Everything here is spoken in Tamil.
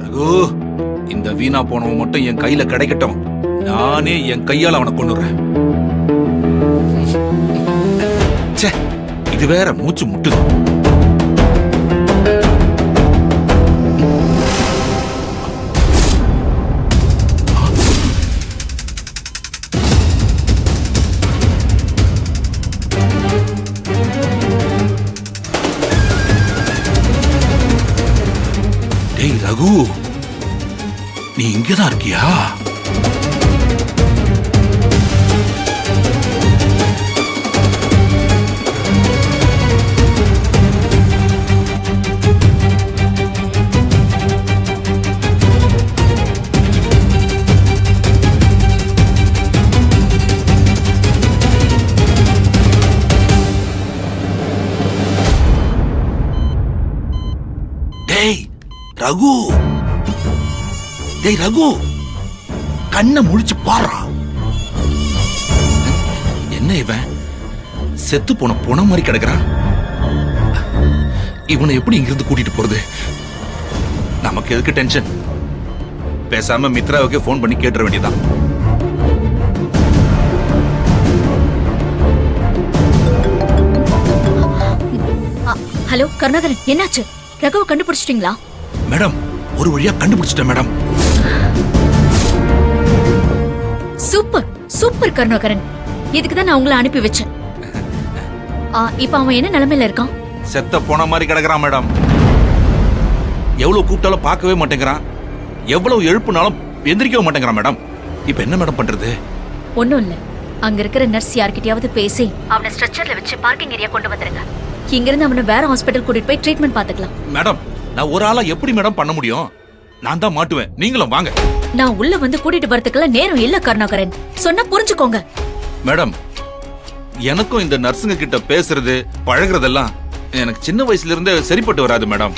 ரகு, இந்த வீணா போனவன் மட்டும் என் கையில கிடைக்கட்டும். நானே என் கையால அவனை கொண்டுறேன். ச்சே, இது வேற மூச்சு முட்டுது. டேய் ரகு, நீ இங்கதான் இருக்கியா? டேய் ரகு, டேய் ரகு, கண்ணை முழிச்சு பாரா. என்ன இவன் செத்து போன புணம் மாதிரி கிடக்குறான்? இவனை எப்படி இங்கிருந்து கூட்டிட்டு போறது? நமக்கு எதுக்கு டென்ஷன்? பேசாம மித்ராவுக்கு போன் பண்ணி கேட்டுற வேண்டியதான். ஹலோ கருணாகரன், என்னாச்சு? ரகுவை கண்டுபிடிச்சிட்டீங்களா? மேடம், ஒரு வழியா கண்டுபிடிச்சிட்டேன் மேடம். சூப்பர் சூப்பர் கருணாகரன், இதுக்குதான் நான் உங்களை அனுப்பி வச்சேன். இப்ப அவன் என்ன நிலைமையில இருக்கான்? செத்த போன மாதிரி கிடக்குறான் மேடம். எவ்வளவு கூப்பிட்டாலும் பார்க்கவே மாட்டேங்கிறான். எவ்வளவு எழுப்புனாலும் எந்திரிக்கவே மாட்டேங்கிறான் மேடம். இப்ப என்ன மேடம் பண்றது? ஒண்ணும் இல்ல, அங்க இருக்கிற நர்ஸ் யார்கிட்டயாவது பேசி அவனை ஸ்ட்ரெச்சர்ல வச்சு பார்க்கிங் ஏரியா கொண்டு வந்துருங்க. இங்கிருந்து அவனை வேற ஹாஸ்பிட்டல் கூட்டிட்டு போய் ட்ரீட்மெண்ட் பாத்துக்கலாம். மேடம், நான் ஒரு ஆளா எப்படி மேடம் பண்ண முடியும்? நான் தான் மாட்டுவேன், நீங்களும் வாங்க. நான் உள்ள வந்து கூட்டிட்டு வரதுக்குள்ள நேரம் இல்ல கருணாகரன், சொன்னா புரிஞ்சுக்கோங்க. மேடம், எனக்கும் இந்த நர்ஸுங்க கிட்ட பேசுறது பழகுறதெல்லாம் எனக்கு சின்ன வயசுல இருந்தே சரிப்பட்டு வராது மேடம்.